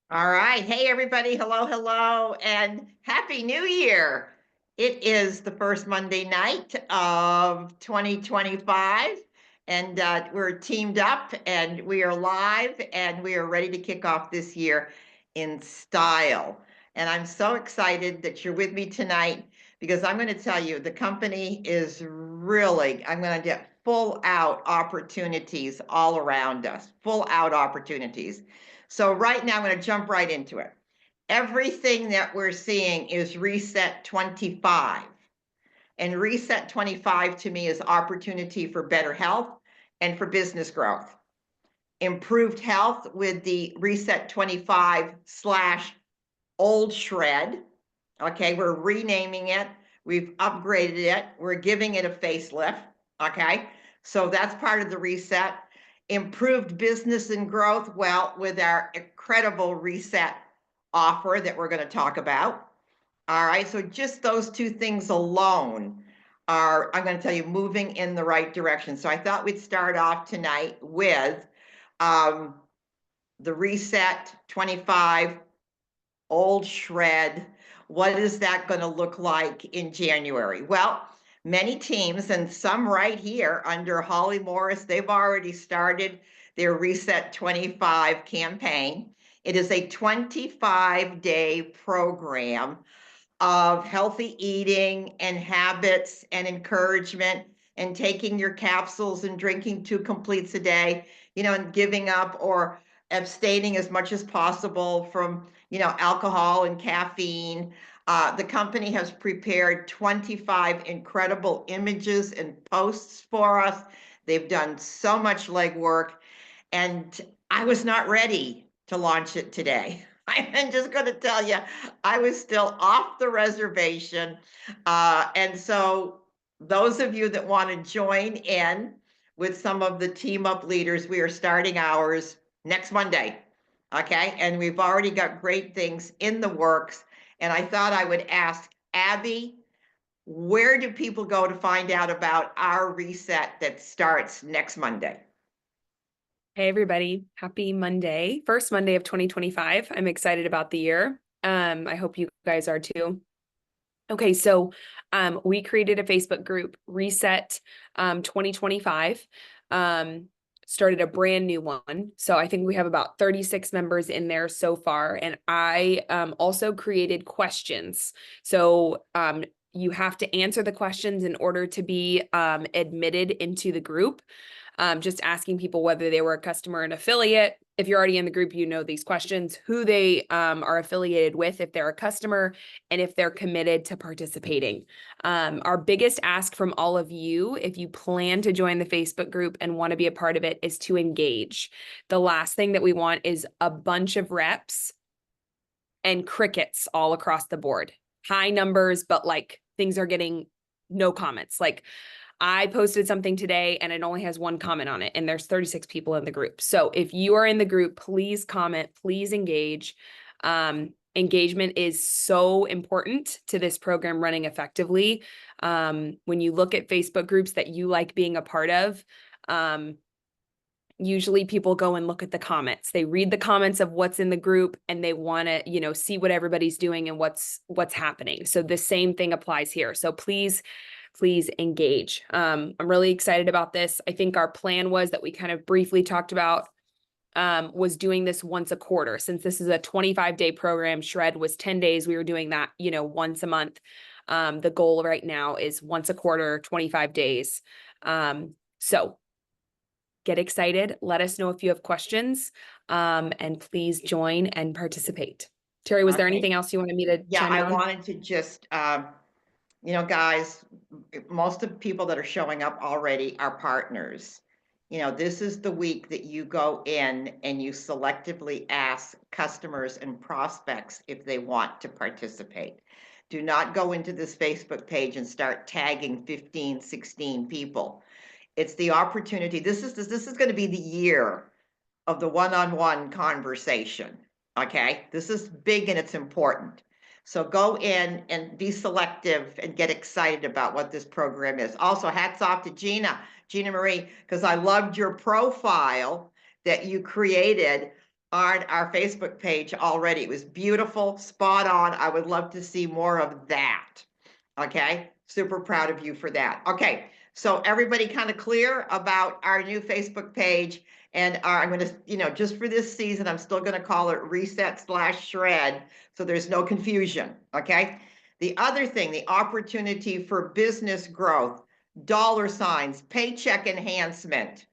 All right. Hey, everybody. Hello, hello, and Happy New Year. It is the first Monday night of 2025, and we're teamed up and we are live and we are ready to kick off this year in style. And I'm so excited that you're with me tonight because I'm going to tell you the company is really, I'm going to get full out opportunities all around us, full out opportunities. So right now, I'm going to jump right into it. Everything that we're seeing is Reset 25. And Reset 25 to me is opportunity for better health and for business growth. Improved health with the Reset 25 slash old shred. Okay, we're renaming it. We've upgraded it. We're giving it a facelift. Okay, so that's part of the reset. Improved business and growth, well, with our incredible reset offer that we're going to talk about. All right, so just those two things alone are, I'm going to tell you, moving in the right direction. So I thought we'd start off tonight with the Reset 25 old shred. What is that going to look like in January? Well, many teams, and some right here under Holly Morris, they've already started their Reset 25 campaign. It is a 25-day program of healthy eating and habits and encouragement and taking your capsules and drinking 2 completes a day, and giving up or abstaining as much as possible from, alcohol and caffeine. The company has prepared 25 incredible images and posts for us. They've done so much legwork, and I was not ready to launch it today. I'm just going to tell you, I was still off the reservation. And so those of you that want to join in with some of the team up leaders, we are starting ours next Monday. Okay. And we've already got great things in the works. And I thought I would ask Abby, where do people go to find out about our reset that starts next Monday? Hey, everybody. Happy Monday. First Monday of 2025. I'm excited about the year. I hope you guys are too. Okay, so we created a Facebook group, Reset 2025. Started a brand new one. So I think we have about 36 members in there so far. And I also created questions. So you have to answer the questions in order to be admitted into the group. Just asking people whether they were a customer and affiliate. If you're already in the group, you know these questions, who they are affiliated with, if they're a customer, and if they're committed to participating. Our biggest ask from all of you, if you plan to join the Facebook group and want to be a part of it, is to engage. The last thing that we want is a bunch of reps and crickets all across the board. High numbers, but like things are getting no comments. Like I posted something today and it only has 1 comment on it, and there's 36 people in the group. So if you are in the group, please comment, please engage. Engagement is so important to this program running effectively. When you look at Facebook groups that you like being a part of, usually people go and look at the comments. They read the comments of what's in the group and they want to, see what everybody's doing and what's happening. So the same thing applies here. So please engage. I'm really excited about this. I think our plan was that we kind of briefly talked about was doing this once a quarter. Since this is a 25-day program, Shred was 10 days. We were doing that, once a month. The goal right now is once a quarter, 25 days. So get excited. Let us know if you have questions, and please join and participate. Terry, was there anything else you wanted me to chime in on? I wanted to just, guys, most of the people that are showing up already are partners. This is the week that you go in and you selectively ask customers and prospects if they want to participate. Do not go into this Facebook page and start tagging 15, 16 people. It's the opportunity. This is going to be the year of the one-on-one conversation. Okay, this is big and it's important. So go in and be selective and get excited about what this program is. Also, hats off to Gina Marie, because I loved your profile that you created on our Facebook page already. It was beautiful, spot on. I would love to see more of that. Okay, super proud of you for that. Okay, so everybody kind of clear about our new Facebook page, and I'm going to, just for this season, I'm still going to call it Reset/Shred, so there's no confusion. Okay, the other thing, the opportunity for business growth, dollar signs, paycheck enhancement.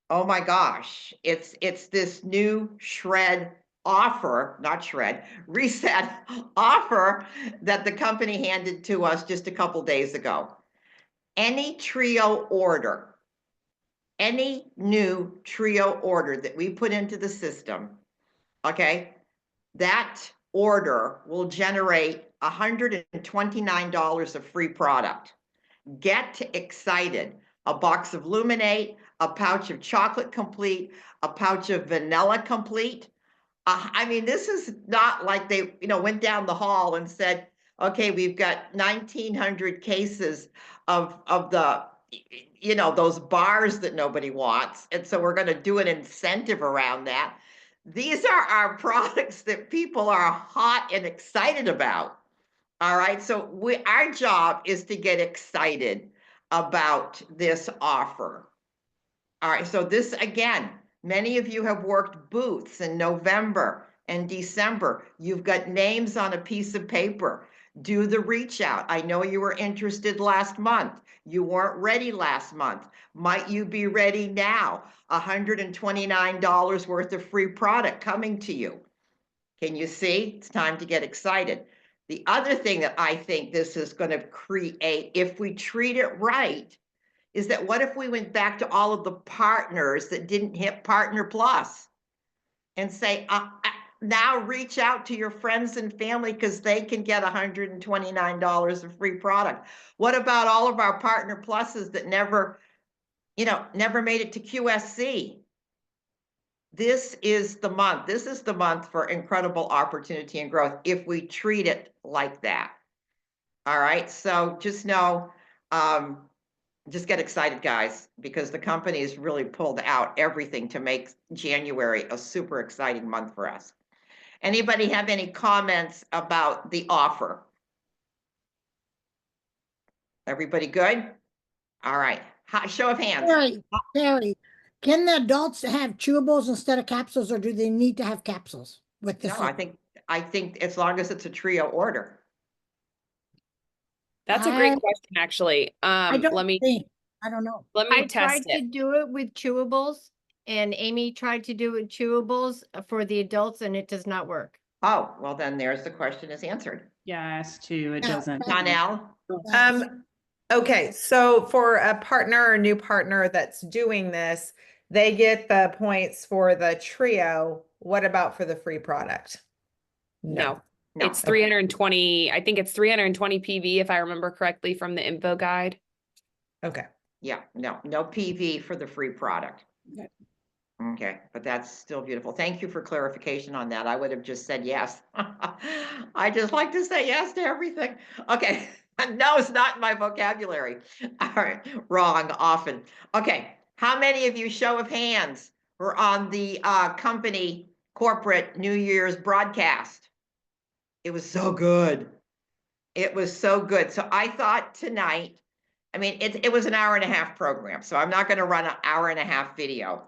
Oh my gosh, it's this new shred offer, not shred, reset offer that the company handed to us just a couple days ago. Any trio order, any new trio order that we put into the system, okay, that order will generate $129 of free product. Get excited. A box of Luminate, a pouch of Chocolate Complete, a pouch of Vanilla Complete. I mean, this is not like they, went down the hall and said, okay, we've got 1,900 cases of the, those bars that nobody wants. And so we're going to do an incentive around that. These are our products that people are hot and excited about. All right, so our job is to get excited about this offer. All right, so this again, many of you have worked booths in November and December. You've got names on a piece of paper. Do the reach out. I know you were interested last month. You weren't ready last month. Might you be ready now? $129 worth of free product coming to you. Can you see? It's time to get excited. The other thing that I think this is going to create, if we treat it right, is that what if we went back to all of the partners that didn't hit Partner Plus and say, now reach out to your friends and family because they can get $129 of free product. What about all of our Partner Pluses that never made it to QSC? This is the month. This is the month for incredible opportunity and growth if we treat it like that. All right. So just know, just get excited, guys, because the company has really pulled out everything to make January a super exciting month for us. Anybody have any comments about the offer? Everybody good? All right. Show of hands. Terry, can the adults have chewables instead of capsules, or do they need to have capsules with this? No, I think as long as it's a trio order. That's a great question, actually. I don't know. Let me I test tried it. to do it with chewables, and Amy tried to do it with chewables for the adults, and it does not work. Oh, well, then there's the question is answered. Yes, too. It doesn't. Donnell? Okay, so for a partner or new partner that's doing this, they get the points for the trio. What about for the free product? No. No. It's 320. I think it's 320 PV if I remember correctly from the info guide. Okay. Yeah, no PV for the free product. Okay. Okay, but that's still beautiful. Thank you for clarification on that. I would have just said yes. I just like to say yes to everything. Okay, no, it's not in my vocabulary. All right, wrong often. Okay, how many of you, show of hands, were on the company corporate New Year's broadcast? It was so good. It was so good. So I thought tonight, I mean, it was an hour and a half program, so I'm not going to run an hour and a half video.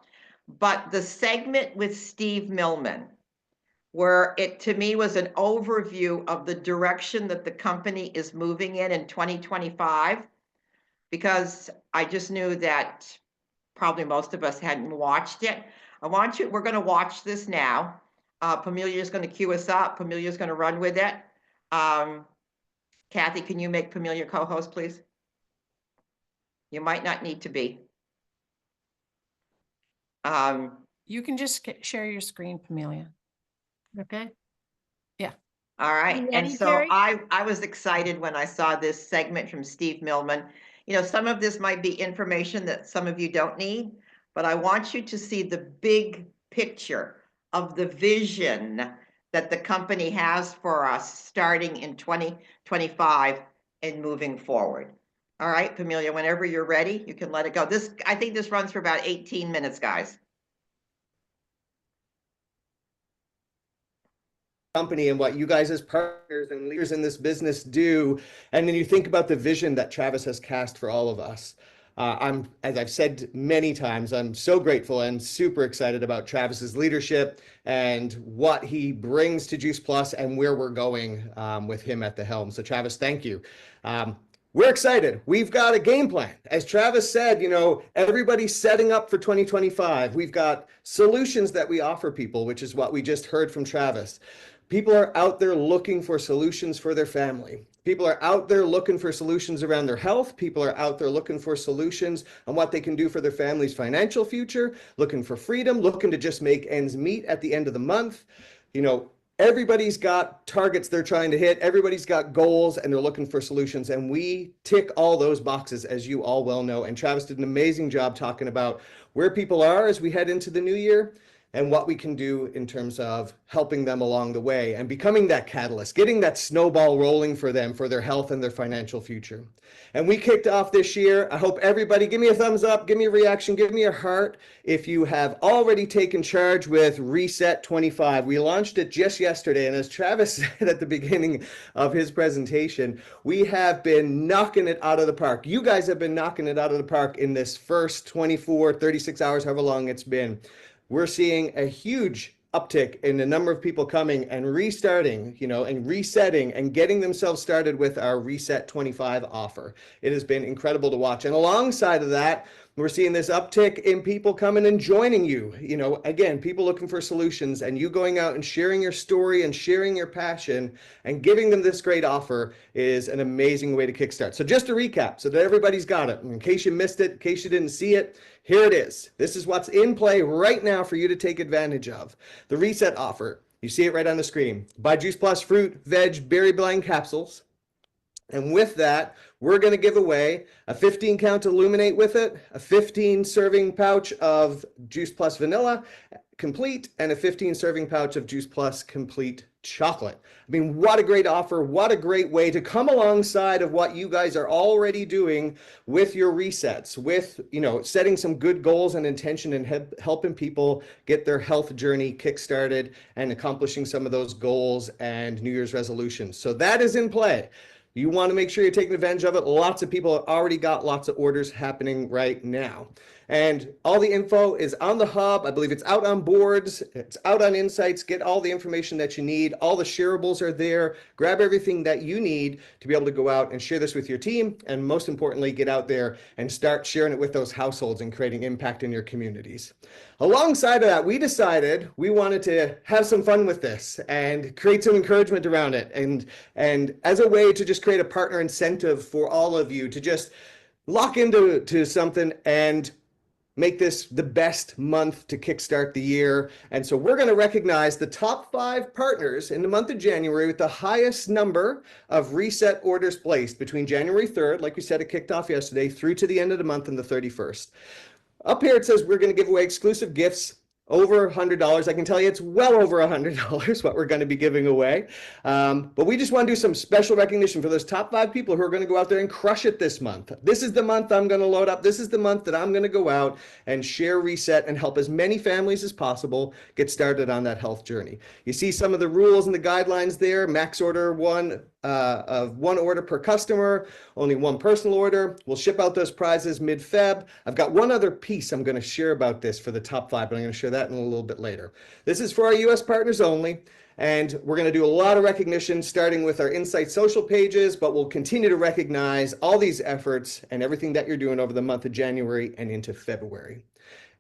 But the segment with Steve Millman, where it to me was an overview of the direction that the company is moving in 2025, because I just knew that probably most of us hadn't watched it. We're going to watch this now. Pamelia is going to cue us up. Pamelia is going to run with it. Kathy, can you make Pamelia co-host, please? You might not need to be. You can just share your screen, Pamelia. Okay. All right. You And ready, so Terry? I was excited when I saw this segment from Steve Millman. Some of this might be information that some of you don't need, but I want you to see the big picture of the vision that the company has for us starting in 2025 and moving forward. All right, Pamelia, whenever you're ready, you can let it go. I think this runs for about 18 minutes, guys. company and what you guys as partners and leaders in this business do. And then you think about the vision that Travis has cast for all of us. As I've said many times, I'm so grateful and super excited about Travis's leadership and what he brings to Juice Plus and where we're going with him at the helm. So Travis, thank you. We're excited. We've got a game plan. As Travis said, you know, everybody's setting up for 2025. We've got solutions that we offer people, which is what we just heard from Travis. People are out there looking for solutions for their family. People are out there looking for solutions around their health. People are out there looking for solutions on what they can do for their family's financial future, looking for freedom, looking to just make ends meet at the end of the month. You know, everybody's got targets they're trying to hit. Everybody's got goals and they're looking for solutions. And we tick all those boxes, as you all well know. And Travis did an amazing job talking about where people are as we head into the new year and what we can do in terms of helping them along the way and becoming that catalyst, getting that snowball rolling for them, for their health and their financial future. And we kicked off this year. I hope everybody, give me a thumbs up, give me a reaction, give me a heart if you have already taken charge with SET2025. We launched it just yesterday. And as Travis said at the beginning of his presentation, we have been knocking it out of the park. You guys have been knocking it out of the park in this first 24, 36 hours, however long it's been. We're seeing a huge uptick in the number of people coming and restarting, you know, and resetting and getting themselves started with our SET2025 offer. It has been incredible to watch. And alongside of that, we're seeing this uptick in people coming and joining you. You know, again, people looking for solutions and you going out and sharing your story and sharing your passion and giving them this great offer is an amazing way to kickstart. So just to recap so that everybody's got it, in case you missed it, in case you didn't see it, here it is. This is what's in play right now for you to take advantage of. The reset offer, you see it right on the screen. Buy Juice Plus fruit, veg, berry blend capsules. And with that, we're going to give away a 15 count Illuminate with it, a 15 serving pouch of Juice Plus Vanilla Complete, and a 15 serving pouch of Juice Plus Complete Chocolate. I mean, what a great offer. What a great way to come alongside of what you guys are already doing with your resets, with, you know, setting some good goals and intention and helping people get their health journey kickstarted and accomplishing some of those goals and New Year's resolutions. So that is in play. You want to make sure you're taking advantage of it. Lots of people have already got lots of orders happening right now. And all the info is on the hub. I believe it's out on boards. It's out on Insights. Get all the information that you need. All the shareables are there. Grab everything that you need to be able to go out and share this with your team. And most importantly, get out there and start sharing it with those households and creating impact in your communities. Alongside of that, we decided we wanted to have some fun with this and create some encouragement around it. And as a way to just create a partner incentive for all of you to just lock into something and make this the best month to kickstart the year. And so we're going to recognize the top 5 partners in the month of January with the highest number of reset orders placed between January 3rd, like we said, it kicked off yesterday, through to the end of the month on the 31st. Up here, it says we're going to give away exclusive gifts over $100. I can tell you it's well over $100 what we're going to be giving away. But we just want to do some special recognition for those top 5 people who are going to go out there and crush it this month. This is the month I'm going to load up. This is the month that I'm going to go out and share Reset and help as many families as possible get started on that health journey. You see some of the rules and the guidelines there. Max order of one order per customer, only one personal order. We'll ship out those prizes mid-Feb. I've got one other piece I'm going to share about this for the top 5, but I'm going to share that in a little bit later. This is for our US partners only, and we're going to do a lot of recognition starting with our Insight social pages, but we'll continue to recognize all these efforts and everything that you're doing over the month of January and into February.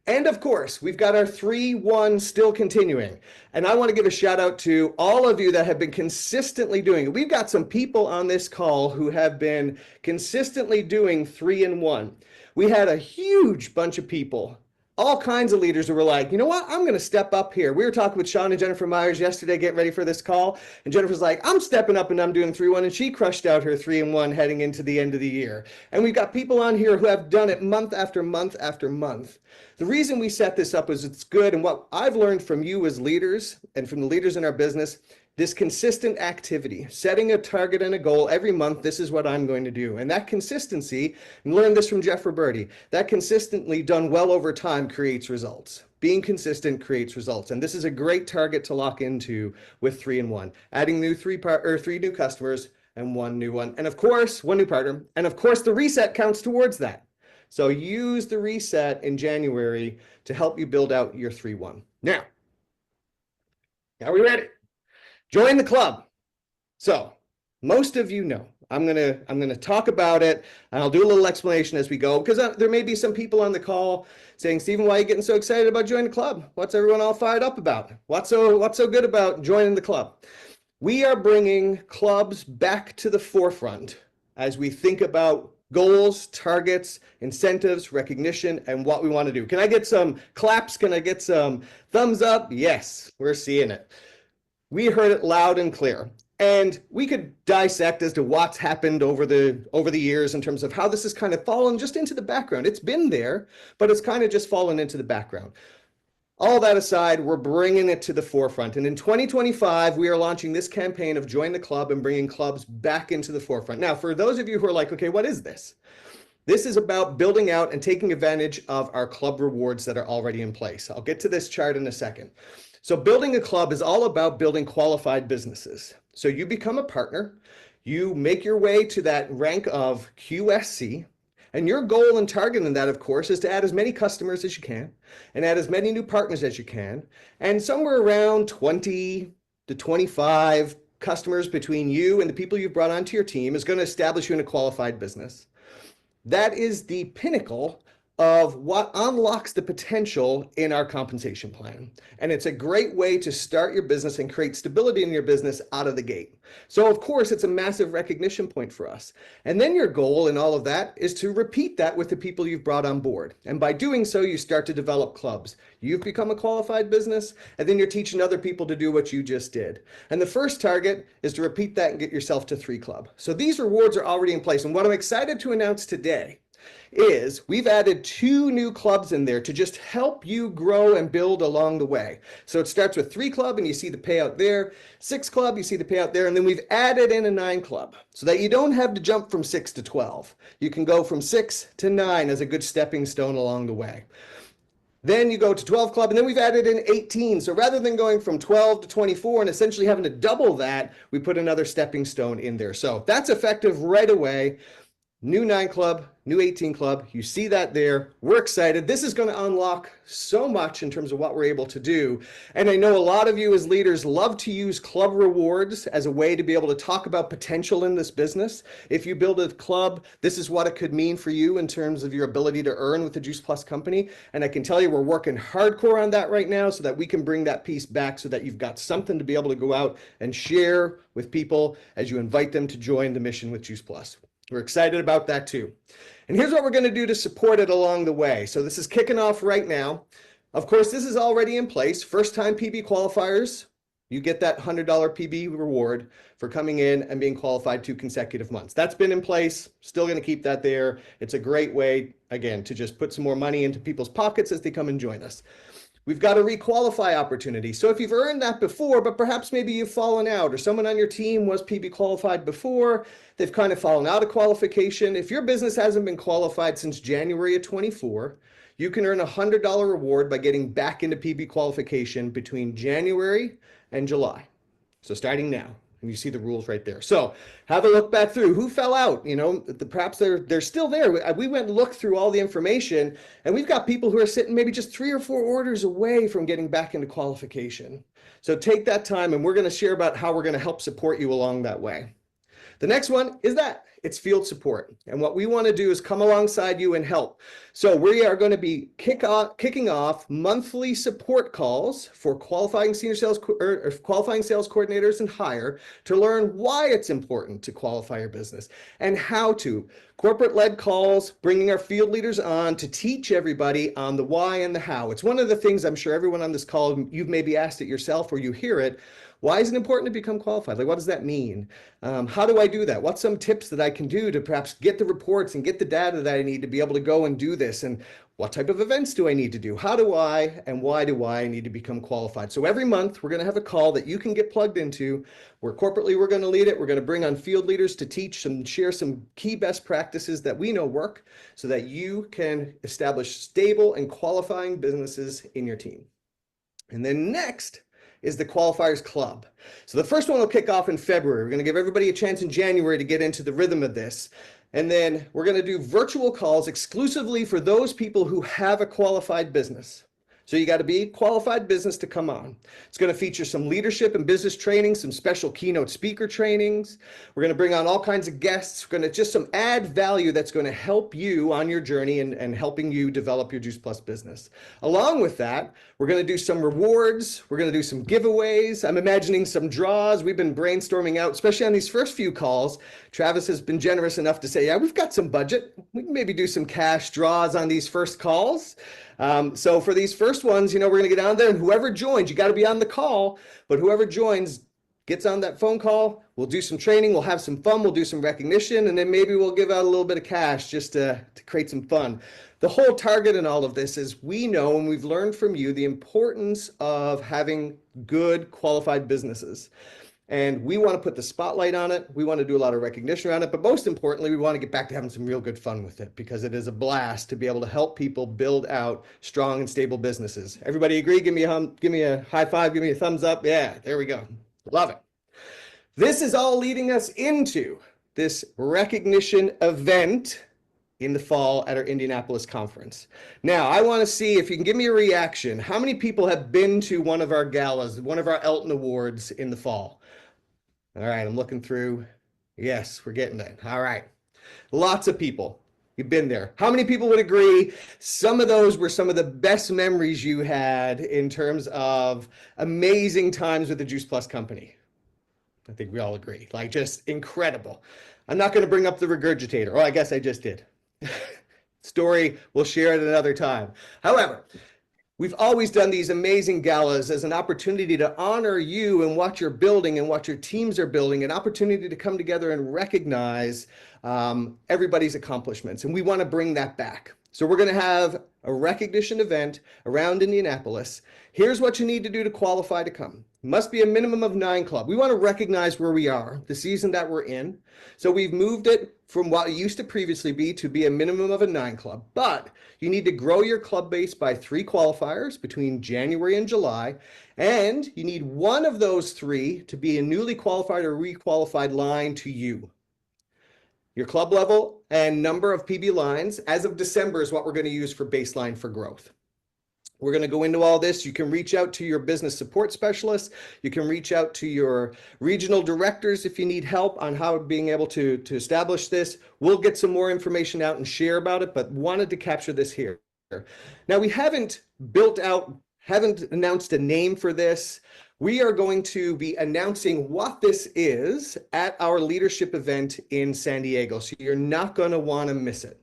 And of course, we've got our 3-1 still continuing. And I want to give a shout out to all of you that have been consistently doing it. We've got some people on this call who have been consistently doing 3-in-1. We had a huge bunch of people, all kinds of leaders who were like, you know what, I'm going to step up here. We were talking with Sean and Jennifer Myers yesterday, getting ready for this call. And Jennifer's like, I'm stepping up and I'm doing 3-1. And she crushed out her 3-in-1 heading into the end of the year. And we've got people on here who have done it month after month after month. The reason we set this up is it's good. And what I've learned from you as leaders and from the leaders in our business, this consistent activity, setting a target and a goal every month, this is what I'm going to do. And that consistency, and learn this from Jeff Roberti, that consistently done well over time creates results. being consistent creates results. And this is a great target to lock into with 3 and 1, adding three new customers and 1 new one. And of course, 1 new partner. And of course, the reset counts towards that. So use the reset in January to help you build out your 3-1. Now, are we ready? Join the club. So most of you know, I'm gonna talk about it, and I'll do a little explanation as we go, because there may be some people on the call saying, Stephen, why are you getting so excited about joining the club? What's everyone all fired up about? What's so good about joining the club? We are bringing clubs back to the forefront as we think about goals, targets, incentives, recognition, and what we want to do. Can I get some claps? Can I get some thumbs up? Yes, we're seeing it. We heard it loud and clear. And we could dissect as to what's happened over the years in terms of how this has kind of fallen just into the background. It's been there, but it's kind of just fallen into the background. All that aside, we're bringing it to the forefront. And in 2025, we are launching this campaign of Join the Club and bringing clubs back into the forefront. Now, for those of you who are like, okay, what is this? This is about building out and taking advantage of our club rewards that are already in place. I'll get to this chart in a second. So building a club is all about building qualified businesses. So you become a partner, you make your way to that rank of QSC, and your goal and target in that, of course, is to add as many customers as you can and add as many new partners as you can. And somewhere around 20 to 25 customers between you and the people you've brought onto your team is going to establish you in a qualified business. That is the pinnacle of what unlocks the potential in our compensation plan. And it's a great way to start your business and create stability in your business out of the gate. So of course, it's a massive recognition point for us. And then your goal in all of that is to repeat that with the people you've brought on board. And by doing so, you start to develop clubs. You've become a qualified business, and then you're teaching other people to do what you just did. And the first target is to repeat that and get yourself to 3 club. So these rewards are already in place. And what I'm excited to announce today is we've added 2 new clubs in there to just help you grow and build along the way. So it starts with 3 club and you see the payout there, 6 club, you see the payout there, and then we've added in a 9 club so that you don't have to jump from 6 to 12. You can go from 6 to 9 as a good stepping stone along the way. Then you go to 12 club, and then we've added in 18. So rather than going from 12 to 24 and essentially having to double that, we put another stepping stone in there. So that's effective right away. New 9 club, new 18 club. You see that there. We're excited. This is going to unlock so much in terms of what we're able to do. And I know a lot of you as leaders love to use club rewards as a way to be able to talk about potential in this business. If you build a club, this is what it could mean for you in terms of your ability to earn with the Juice Plus company. And I can tell you we're working hardcore on that right now so that we can bring that piece back so that you've got something to be able to go out and share with people as you invite them to join the mission with Juice Plus. We're excited about that too. And here's what we're going to do to support it along the way. So this is kicking off right now. Of course, this is already in place. First time PB qualifiers, you get that $100 PB reward for coming in and being qualified 2 consecutive months. That's been in place, still going to keep that there. It's a great way, again, to just put some more money into people's pockets as they come and join us. We've got a requalify opportunity. So if you've earned that before, but perhaps maybe you've fallen out or someone on your team was PB qualified before, they've kind of fallen out of qualification. If your business hasn't been qualified since January of 24, you can earn a $100 reward by getting back into PB qualification between January and July. So starting now. And you see the rules right there. So have a look back through who fell out. You know, perhaps they're still there. We went and looked through all the information, and we've got people who are sitting maybe just 3 or 4 orders away from getting back into qualification. So take that time, and we're going to share about how we're going to help support you along that way. The next one is that it's field support. And what we want to do is come alongside you and help. So we are going to be kicking off monthly support calls for qualifying senior sales or qualifying sales coordinators and higher to learn why it's important to qualify your business and how to. Corporate-led calls, bringing our field leaders on to teach everybody on the why and the how. It's one of the things I'm sure everyone on this call, you've maybe asked it yourself or you hear it. Why is it important to become qualified? Like, what does that mean? How do I do that? What's some tips that I can do to perhaps get the reports and get the data that I need to be able to go and do this? And what type of events do I need to do? How do I and why do I need to become qualified? So every month we're going to have a call that you can get plugged into, where corporately we're going to lead it. We're going to bring on field leaders to teach and share some key best practices that we know work so that you can establish stable and qualifying businesses in your team. And then next is the Qualifiers Club. So the first one will kick off in February. We're going to give everybody a chance in January to get into the rhythm of this. And then we're going to do virtual calls exclusively for those people who have a qualified business. So you got to be a qualified business to come on. It's going to feature some leadership and business training, some special keynote speaker trainings. We're going to bring on all kinds of guests. We're going to just some add value that's going to help you on your journey and helping you develop your Juice Plus business. Along with that, we're going to do some rewards. We're going to do some giveaways. I'm imagining some draws. We've been brainstorming out, especially on these first few calls. Travis has been generous enough to say, yeah, we've got some budget. We can maybe do some cash draws on these first calls. So for these first ones, we're going to get on there, and whoever joins, you got to be on the call, but whoever joins gets on that phone call. We'll do some training. We'll have some fun. We'll do some recognition, and then maybe we'll give out a little bit of cash just to create some fun. The whole target in all of this is we know, and we've learned from you, the importance of having good qualified businesses. And we want to put the spotlight on it. We want to do a lot of recognition around it. But most importantly, we want to get back to having some real good fun with it, because it is a blast to be able to help people build out strong and stable businesses. Everybody agree? Give me a high five. Give me a thumbs up. Yeah, there we go. Love it. This is all leading us into this recognition event in the fall at our Indianapolis conference. Now, I want to see if you can give me a reaction. How many people have been to one of our galas, one of our Elton Awards in the fall? All right, I'm looking through. Yes, we're getting it. All right. Lots of people. You've been there. How many people would agree some of those were some of the best memories you had in terms of amazing times with the Juice Plus company? I think we all agree. Like, just incredible. I'm not going to bring up the regurgitator. Oh, I guess I just did. Story, we'll share it another time. However, we've always done these amazing galas as an opportunity to honor you and what you're building and what your teams are building, an opportunity to come together and recognize everybody's accomplishments. And we want to bring that back. So we're going to have a recognition event around Indianapolis. Here's what you need to do to qualify to come. It must be a minimum of 9 club. We want to recognize where we are, the season that we're in. So we've moved it from what it used to previously be to be a minimum of a 9 club. But you need to grow your club base by 3 qualifiers between January and July. And you need one of those 3 to be a newly qualified or requalified line to you. Your club level and number of PB lines as of December is what we're going to use for baseline for growth. We're going to go into all this. You can reach out to your business support specialist. You can reach out to your regional directors if you need help on how being able to establish this. We'll get some more information out and share about it, but wanted to capture this here. Now, we haven't announced a name for this. We are going to be announcing what this is at our leadership event in San Diego, so you're not going to want to miss it.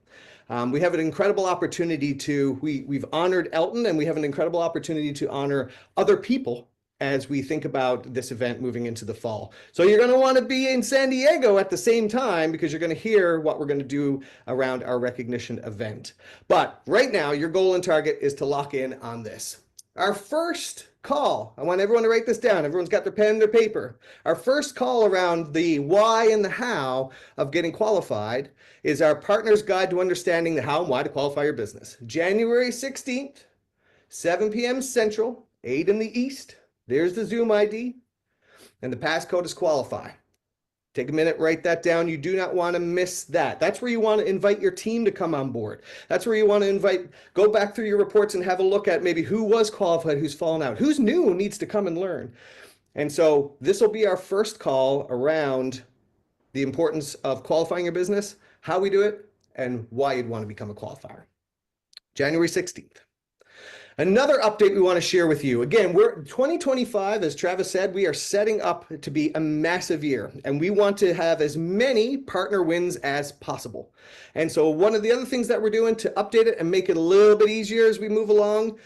We have an incredible opportunity we've honored Elton, and we have an incredible opportunity to honor other people as we think about this event moving into the fall. So you're going to want to be in San Diego at the same time, because you're going to hear what we're going to do around our recognition event. But right now, your goal and target is to lock in on this. Our first call, I want everyone to write this down. Everyone's got their pen and their paper. Our first call around the why and the how of getting qualified is our Partner's Guide to Understanding the How and Why to Qualify Your Business. January 16th, 7 p.m. Central, 8 in the East. There's the Zoom ID, and the passcode is qualify. Take a minute, write that down. You do not want to miss that. That's where you want to invite your team to come on board. That's where you want to go back through your reports and have a look at maybe who was qualified, who's fallen out, who's new, needs to come and learn. And so this will be our first call around the importance of qualifying your business, how we do it, and why you'd want to become a qualifier. January 16th. Another update we want to share with you. Again, 2025, as Travis said, we are setting up to be a massive year, and we want to have as many partner wins as possible. And so one of the other things that we're doing to update it and make it a little bit easier as we move along,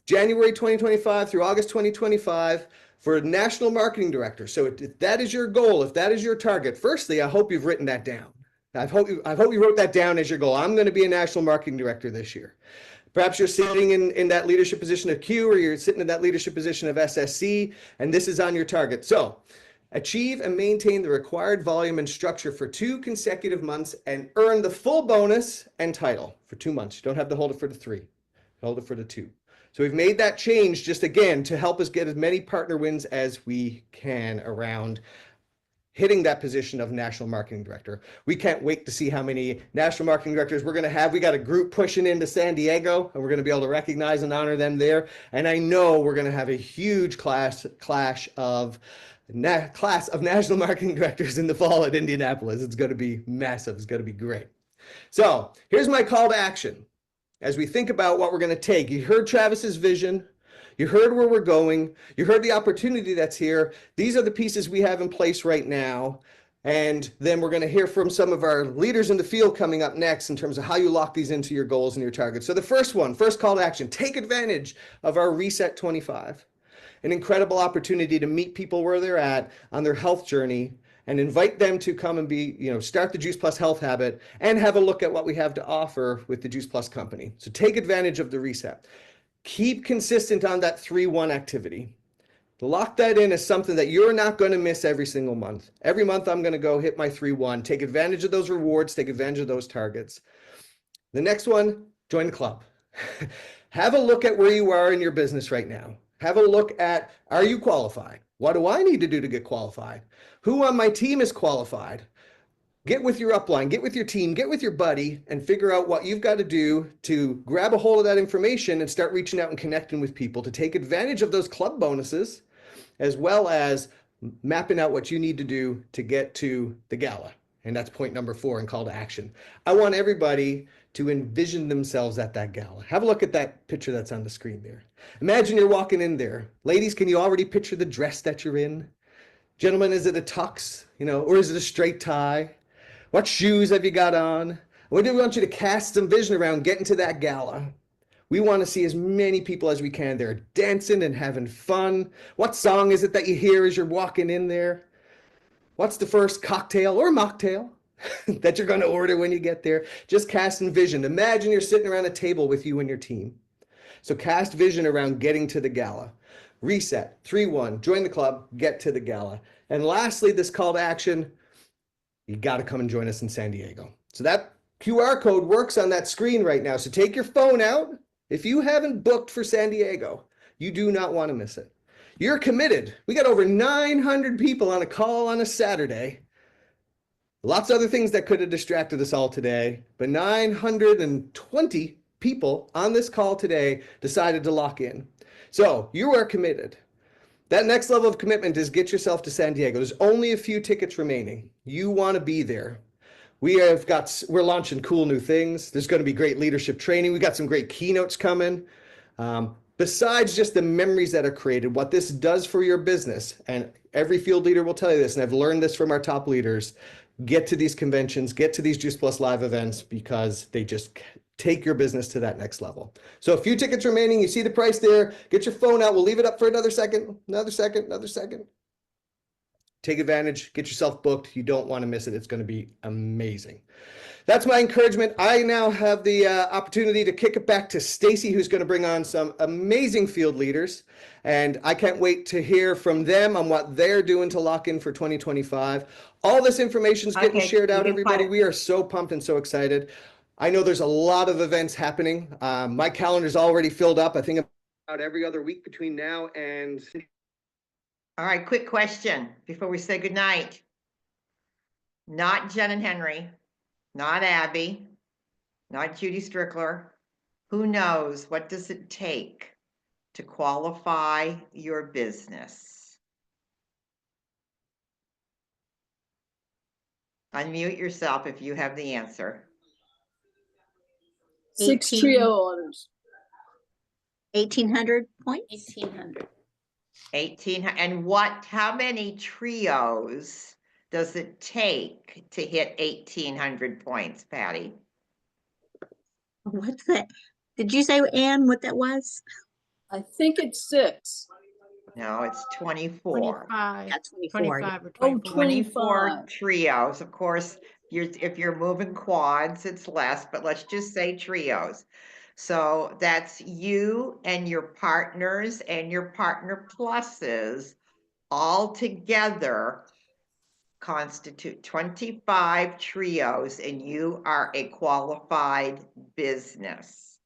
January 2025 through August 2025, for National Marketing Director. So if that is your goal, if that is your target, firstly, I hope you've written that down. I hope you wrote that down as your goal. I'm going to be a national marketing director this year. Perhaps you're sitting in that leadership position of Q, or you're sitting in that leadership position of SSC, and this is on your target. So achieve and maintain the required volume and structure for 2 consecutive months and earn the full bonus and title for 2 months. You don't have to hold it for the 3. Hold it for the 2. So we've made that change just again to help us get as many partner wins as we can around hitting that position of national marketing director. We can't wait to see how many national marketing directors we're going to have. We got a group pushing into San Diego, and we're going to be able to recognize and honor them there. And I know we're going to have a huge class of national marketing directors in the fall at Indianapolis. It's going to be massive. It's going to be great. So here's my call to action. As we think about what we're going to take, you heard Travis's vision. You heard where we're going. You heard the opportunity that's here. These are the pieces we have in place right now. And then we're going to hear from some of our leaders in the field coming up next in terms of how you lock these into your goals and your targets. So the first call to action, take advantage of our SET2025, an incredible opportunity to meet people where they're at on their health journey and invite them to come and start the Juice Plus health habit and have a look at what we have to offer with the Juice Plus company. So take advantage of the reset. Keep consistent on that 3-1 activity. Lock that in as something that you're not going to miss every single month. Every month I'm going to go hit my 3-1, take advantage of those rewards, take advantage of those targets. The next one, join the club. Have a look at where you are in your business right now. Have a look at, are you qualified? What do I need to do to get qualified? Who on my team is qualified? Get with your upline, get with your team, get with your buddy, and figure out what you've got to do to grab a hold of that information and start reaching out and connecting with people to take advantage of those club bonuses, as well as mapping out what you need to do to get to the gala. And that's point number 4 in call to action. I want everybody to envision themselves at that gala. Have a look at that picture that's on the screen there. Imagine you're walking in there. Ladies, can you already picture the dress that you're in? Gentlemen, is it a tux, or is it a straight tie? What shoes have you got on? We do want you to cast some vision around getting to that gala. We want to see as many people as we can there dancing and having fun. What song is it that you hear as you're walking in there? What's the first cocktail or mocktail that you're going to order when you get there? Just casting vision. Imagine you're sitting around a table with you and your team. So cast vision around getting to the gala. Reset, 3-1, join the club, get to the gala. And lastly, this call to action, you got to come and join us in San Diego. So that QR code works on that screen right now. So take your phone out. If you haven't booked for San Diego, you do not want to miss it. You're committed. We got over 900 people on a call on a Saturday. Lots of other things that could have distracted us all today, but 920 people on this call today decided to lock in. So you are committed. That next level of commitment is get yourself to San Diego. There's only a few tickets remaining. You want to be there. We're launching cool new things. There's going to be great leadership training. We got some great keynotes coming. Besides just the memories that are created, what this does for your business, and every field leader will tell you this, and I've learned this from our top leaders, get to these conventions, get to these Juice Plus live events, because they just take your business to that next level. So a few tickets remaining. You see the price there. Get your phone out. We'll leave it up for another second. Take advantage. Get yourself booked. You don't want to miss it. It's going to be amazing. That's my encouragement. I now have the opportunity to kick it back to Stacy, who's going to bring on some amazing field leaders. And I can't wait to hear from them on what they're doing to lock in for 2025. All this information is getting shared out, everybody. We are so pumped and so excited. I know there's a lot of events happening. My calendar's already filled up. I think about every other week between now and... All right, quick question before we say goodnight. Not Jen and Henry, not Abby, not Judy Strickler. Who knows? What does it take to qualify your business? Unmute yourself if you have the answer. 6 trio orders. 1,800 points? 1,800. 18, and how many trios does it take to hit 1,800 points, Patty? What's that? Did you say, Ann, what that was? I think it's 6. No, it's 24. 25, Yeah, 24. 25 or Oh, 24. 24 25. trios. Of course, if you're moving quads, it's less, but let's just say trios. So that's you and your partners and your partner pluses all together constitute 25 trios, and you are a qualified business.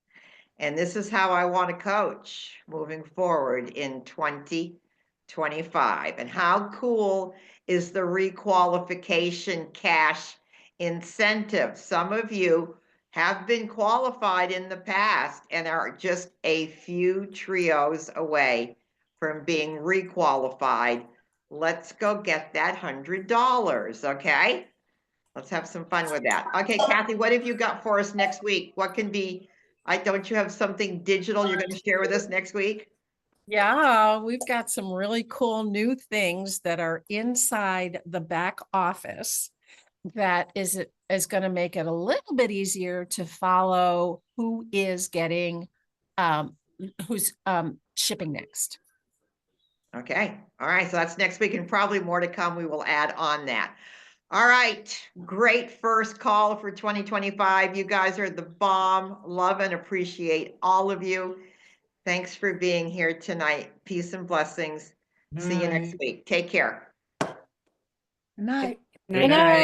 And this is how I want to coach moving forward in 2025. And how cool is the requalification cash incentive? Some of you have been qualified in the past and are just a few trios away from being requalified. Let's go get that $100, okay? Let's have some fun with that. Okay, Kathy, what have you got for us next week? What can be, don't you have something digital you're going to share with us next week? Yeah, we've got some really cool new things that are inside the back office that is going to make it a little bit easier to follow who is getting who's shipping next. Okay, all right, so that's next week and probably more to come. We will add on that. All right, great first call for 2025. You guys are the bomb. Love and appreciate all of you. Thanks for being here tonight. Peace and blessings. See you next week. Take care. Night. Good night.